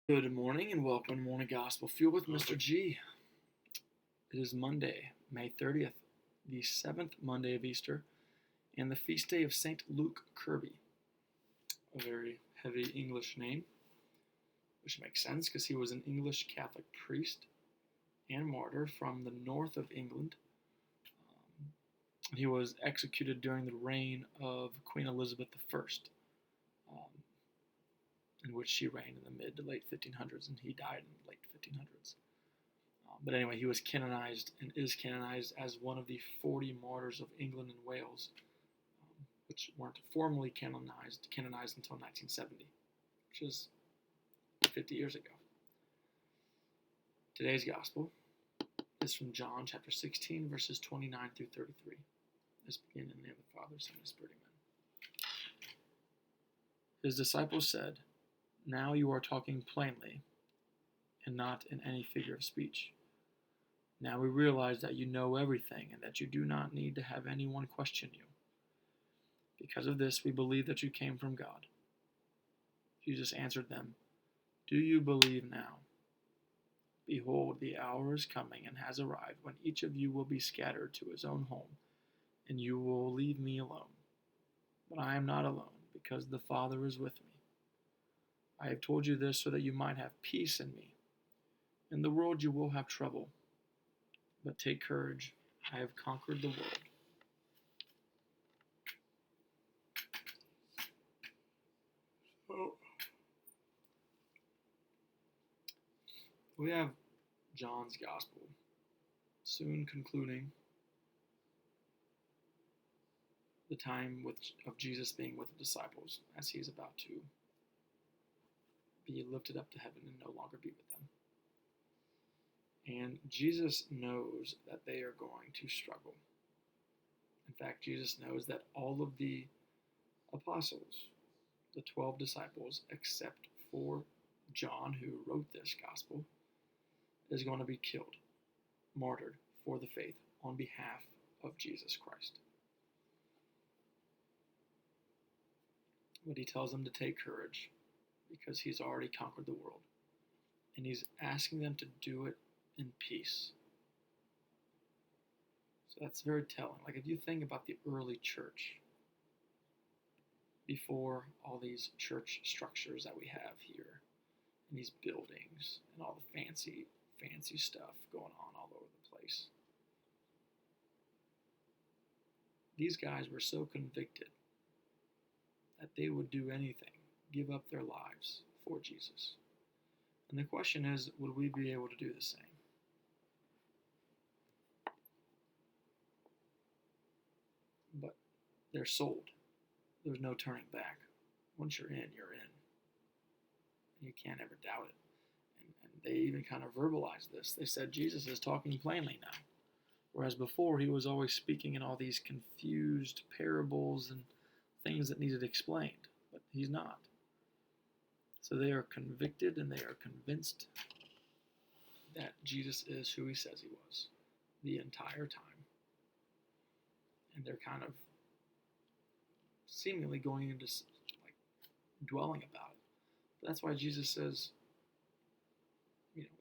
Good morning and welcome to Morning Gospel Fuel with Mr. G. It is Monday, May 30th, the 7th Monday of Easter, and the feast day of St. Luke Kirby. A very heavy English name, which makes sense because he was an English Catholic priest and martyr from the north of England. He was executed during the reign of Queen Elizabeth I, in which she reigned in the mid to late 1500s, and he died in the late 1500s. But anyway, he was canonized and is canonized as one of the 40 martyrs of England and Wales, which weren't formally canonized until 1970, which is 50 years ago. Today's gospel is from John chapter 16, verses 29 through 33. Let's begin in the name of the Father, Son, and Spirit. Amen. His disciples said, "Now you are talking plainly, and not in any figure of speech. Now we realize that you know everything, and that you do not need to have anyone question you. Because of this, we believe that you came from God." Jesus answered them, "Do you believe now? Behold, the hour is coming and has arrived when each of you will be scattered to his own home, and you will leave me alone. But I am not alone, because the Father is with me. I have told you this so that you might have peace in me. In the world you will have trouble, but take courage, I have conquered the world." So, we have John's Gospel soon concluding the time of Jesus being with the disciples as he is about to be lifted up to heaven and no longer be with them. And Jesus knows that they are going to struggle. In fact, Jesus knows that all of the apostles, the 12 disciples, except for John, who wrote this gospel, is going to be killed, martyred for the faith on behalf of Jesus Christ. But he tells them to take courage because he's already conquered the world. And he's asking them to do it in peace. So that's very telling. Like if you think about the early church, before all these church structures that we have here, and these buildings, and all the fancy stuff going on all over the place. These guys were so convicted that they would do anything, give up their lives for Jesus. And the question is, would we be able to do the same? But they're sold. There's no turning back. Once you're in, you're in. And you can't ever doubt it. And they even kind of verbalized this. They said Jesus is talking plainly now. Whereas before, he was always speaking in all these confused parables and things that needed explained. But he's not. So they are convicted and they are convinced that Jesus is who he says he was the entire time. And they're kind of seemingly going into like dwelling about it. But that's why Jesus says,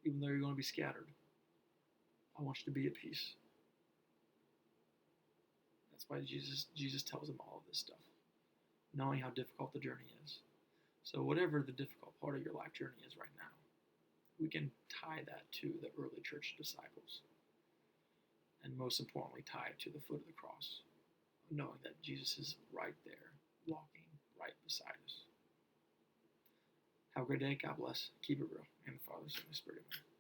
even though you're going to be scattered, I want you to be at peace. That's why Jesus tells them all of this stuff, knowing how difficult the journey is. So whatever the difficult part of your life journey is right now, we can tie that to the early church disciples. And most importantly, tie it to the foot of the cross, knowing that Jesus is right there, walking right beside us. Have a great day. God bless. Keep it real. And the Father, Son, and the Spirit. Amen.